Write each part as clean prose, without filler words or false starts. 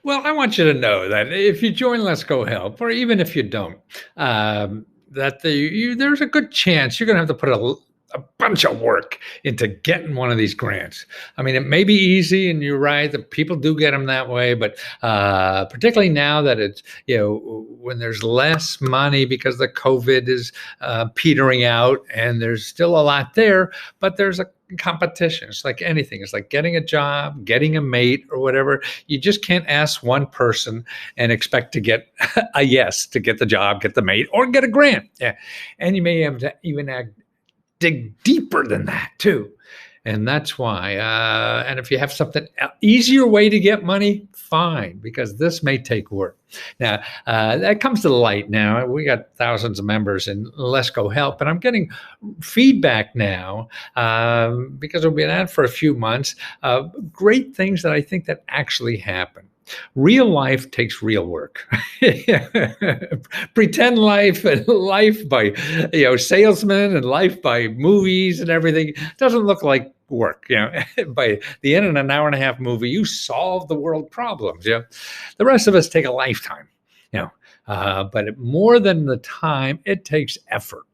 Well, I want you to know that if you join Let's Go Help, or even if you don't, that there's a good chance you're going to have to put a bunch of work into getting one of these grants. I mean, it may be easy, and you're right that people do get them that way, but particularly now that it's when there's less money because the COVID is petering out, and there's still a lot there, but there's a competition. It's like anything. It's like getting a job, getting a mate, or whatever. You just can't ask one person and expect to get a yes to get the job, get the mate, or get a grant. Yeah, and you may have to even dig deeper than that too. And that's why. And if you have something easier way to get money, fine, because this may take work. Now, that comes to the light now. We got thousands of members in Let's Go Help, and I'm getting feedback now because we've been at it for a few months. Great things that I think that actually happen. Real life takes real work. Pretend life and life by salesmen and life by movies and everything doesn't look like work. By the end of an hour and a half movie, you solve the world problems. The rest of us take a lifetime. But more than the time, it takes effort.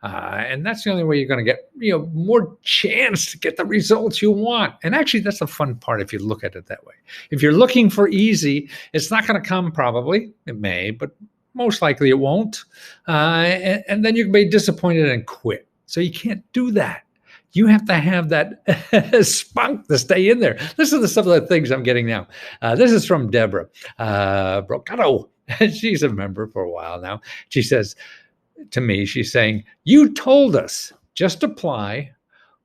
And that's the only way you're going to get, more chance to get the results you want. And actually, that's the fun part if you look at it that way. If you're looking for easy, it's not going to come probably. It may, but most likely it won't. And then you can be disappointed and quit. So you can't do that. You have to have that spunk to stay in there. Listen to some of the things I'm getting now. This is from Deborah Brocato. She's a member for a while now. She says, to me, she's saying, you told us, just apply.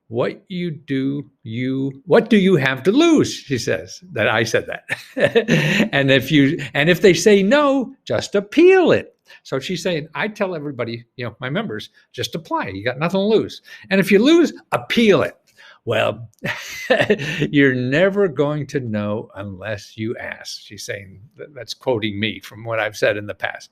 What do you have to lose? She says that I said that. and if they say no, just appeal it. So she's saying, I tell everybody, my members, just apply. You got nothing to lose. And if you lose, appeal it. Well, you're never going to know unless you ask. She's saying, that's quoting me from what I've said in the past.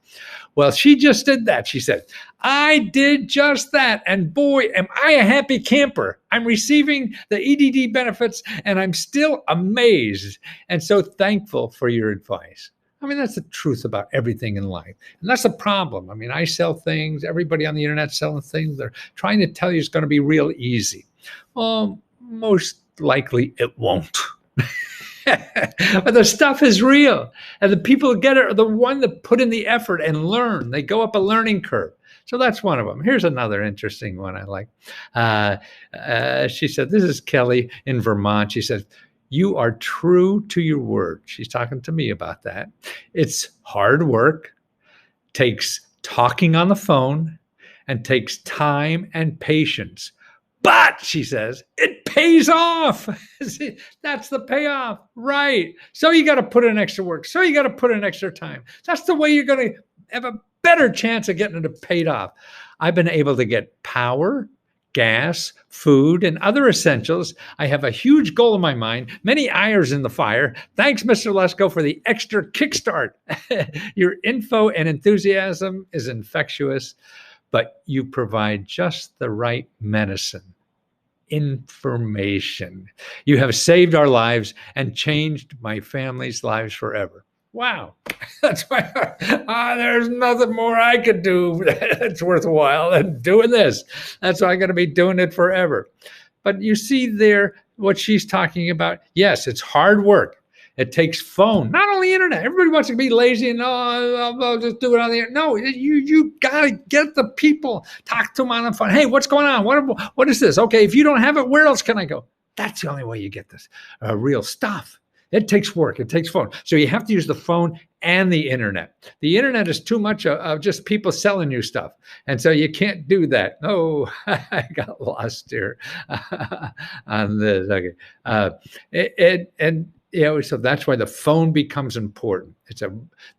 Well, she just did that. She said, I did just that. And boy, am I a happy camper. I'm receiving the EDD benefits, and I'm still amazed and so thankful for your advice. I mean, that's the truth about everything in life. And that's the problem. I mean, I sell things. Everybody on the internet selling things. They're trying to tell you it's going to be real easy. Well, most likely it won't. But the stuff is real. And the people who get it are the one that put in the effort and learn. They go up a learning curve. So that's one of them. Here's another interesting one I like. She said, this is Kelly in Vermont. She said, you are true to your word. She's talking to me about that. It's hard work, takes talking on the phone, and takes time and patience. But, she says, it pays off. See, that's the payoff, right? So you got to put in extra work. So you got to put in extra time. That's the way you're going to have a better chance of getting it paid off. I've been able to get power, gas, food, and other essentials. I have a huge goal in my mind, many irons in the fire. Thanks, Mr. Lesko, for the extra kickstart. Your info and enthusiasm is infectious, but you provide just the right medicine. Information. You have saved our lives and changed my family's lives forever. Wow. That's why there's nothing more I could do that's worthwhile than doing this. That's why I'm going to be doing it forever. But you see there what she's talking about. Yes, it's hard work. It takes phone, not only internet. Everybody wants to be lazy and I'll just do it on the internet. No, you got to get the people, talk to them on the phone. Hey, what's going on? What is this? Okay, if you don't have it, where else can I go? That's the only way you get this real stuff. It takes work. It takes phone. So you have to use the phone and the internet. The internet is too much of just people selling you stuff. And so you can't do that. Oh, I got lost here on this. Okay. So that's why the phone becomes important. It's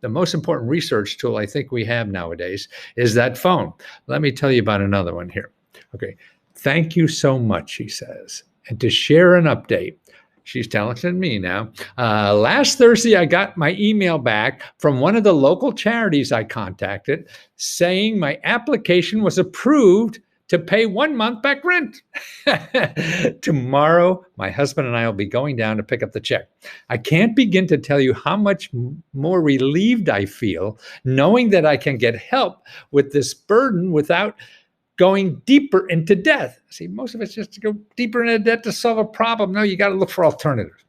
the most important research tool I think we have nowadays is that phone. Let me tell you about another one here. Okay. Thank you so much, she says. And to share an update, she's telling me now. Last Thursday, I got my email back from one of the local charities I contacted saying my application was approved to pay 1 month back rent. Tomorrow, my husband and I will be going down to pick up the check. I can't begin to tell you how much more relieved I feel knowing that I can get help with this burden without going deeper into debt. See, most of it's just to go deeper into debt to solve a problem. No, you got to look for alternatives.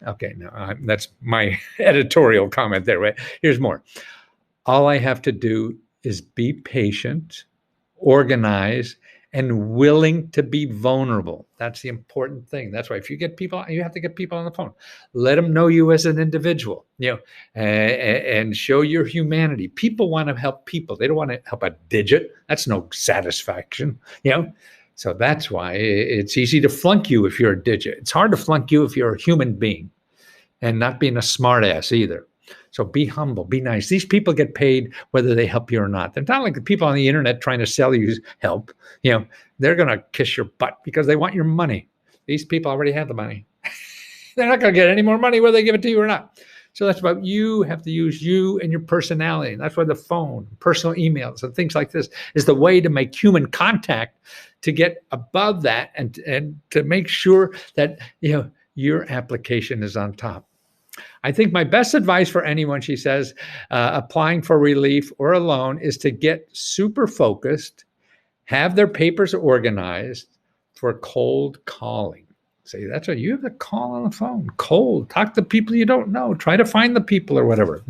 Okay, no, that's my editorial comment there. Right? Here's more. All I have to do is be patient, organize, and willing to be vulnerable. That's the important thing. That's why if you get people, you have to get people on the phone. Let them know you as an individual, and show your humanity. People want to help people. They don't want to help a digit. That's no satisfaction, So that's why it's easy to flunk you if you're a digit. It's hard to flunk you if you're a human being, and not being a smart ass either. So be humble, be nice. These people get paid whether they help you or not. They're not like the people on the internet trying to sell you help. They're going to kiss your butt because they want your money. These people already have the money. They're not going to get any more money whether they give it to you or not. So that's about you have to use you and your personality. And that's why the phone, personal emails, and things like this is the way to make human contact, to get above that and to make sure that your application is on top. I think my best advice for anyone, she says, applying for relief or a loan is to get super focused, have their papers organized for cold calling. See, that's what you have to call on the phone. Cold. Talk to people you don't know. Try to find the people or whatever.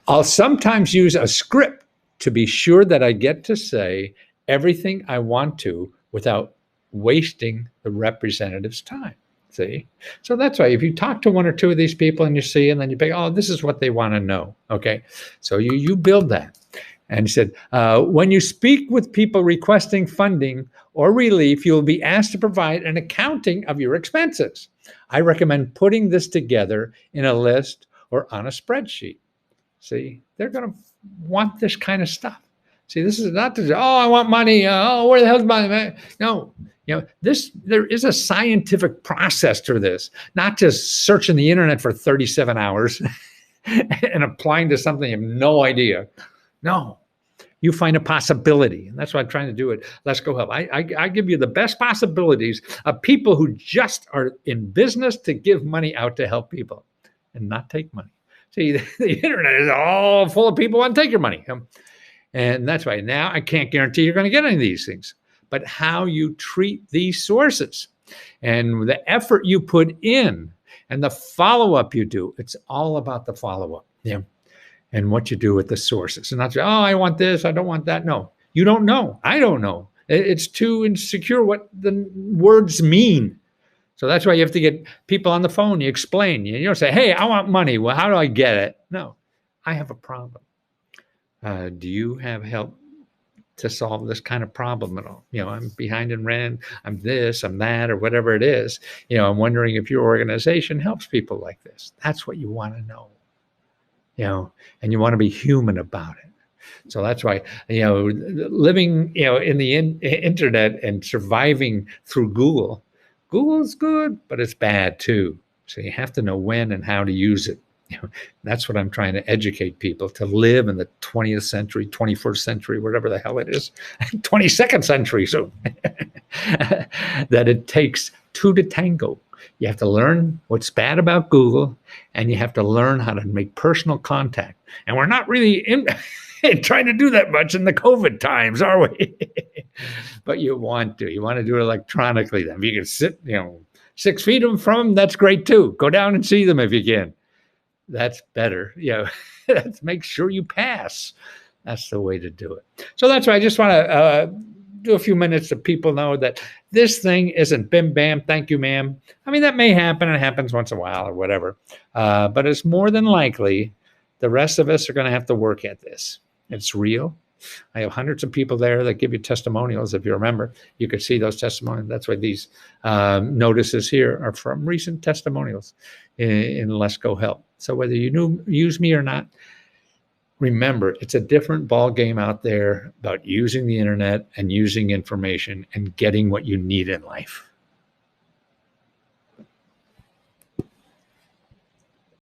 I'll sometimes use a script to be sure that I get to say everything I want to without wasting the representative's time. See? So that's why if you talk to one or two of these people and you see, and then you think, oh, this is what they want to know. Okay. So you build that. And he said, when you speak with people requesting funding or relief, you will be asked to provide an accounting of your expenses. I recommend putting this together in a list or on a spreadsheet. See, they're going to want this kind of stuff. See, this is not to, I want money. Where the hell's money, man? No. There is a scientific process to this, not just searching the internet for 37 hours and applying to something you have no idea. No, you find a possibility. And that's why I'm trying to do it. Let's Go Help. I give you the best possibilities of people who just are in business to give money out to help people and not take money. See, the internet is all full of people who want to take your money. And that's why now I can't guarantee you're going to get any of these things. But how you treat these sources and the effort you put in and the follow-up you do, it's all about the follow-up, and what you do with the sources. And not say, I want this, I don't want that. No, you don't know. I don't know. It's too insecure what the words mean. So that's why you have to get people on the phone. You explain. You don't say, hey, I want money. Well, how do I get it? No, I have a problem. Do you have help to solve this kind of problem at all? I'm behind in rent, I'm this, I'm that, or whatever it is. I'm wondering if your organization helps people like this. That's what you want to know, and you want to be human about it. So that's why, living, in the internet and surviving through Google is good, but it's bad too. So you have to know when and how to use it. That's what I'm trying to educate people to live in the 20th century, 21st century, whatever the hell it is, 22nd century. So that it takes two to tango. You have to learn what's bad about Google, and you have to learn how to make personal contact. And we're not really trying to do that much in the COVID times, are we? But you want to do it electronically. Then if you can sit, 6 feet from them, that's great too. Go down and see them if you can. That's better. Let's make sure you pass. That's the way to do it. So that's why I just want to do a few minutes so people know that this thing isn't bim bam, thank you, ma'am. I mean, that may happen. It happens once in a while or whatever. But it's more than likely the rest of us are going to have to work at this. It's real. I have hundreds of people there that give you testimonials. If you remember, you could see those testimonials. That's why these notices here are from recent testimonials in Let's Go Help. So whether you use me or not, remember, it's a different ball game out there about using the internet and using information and getting what you need in life.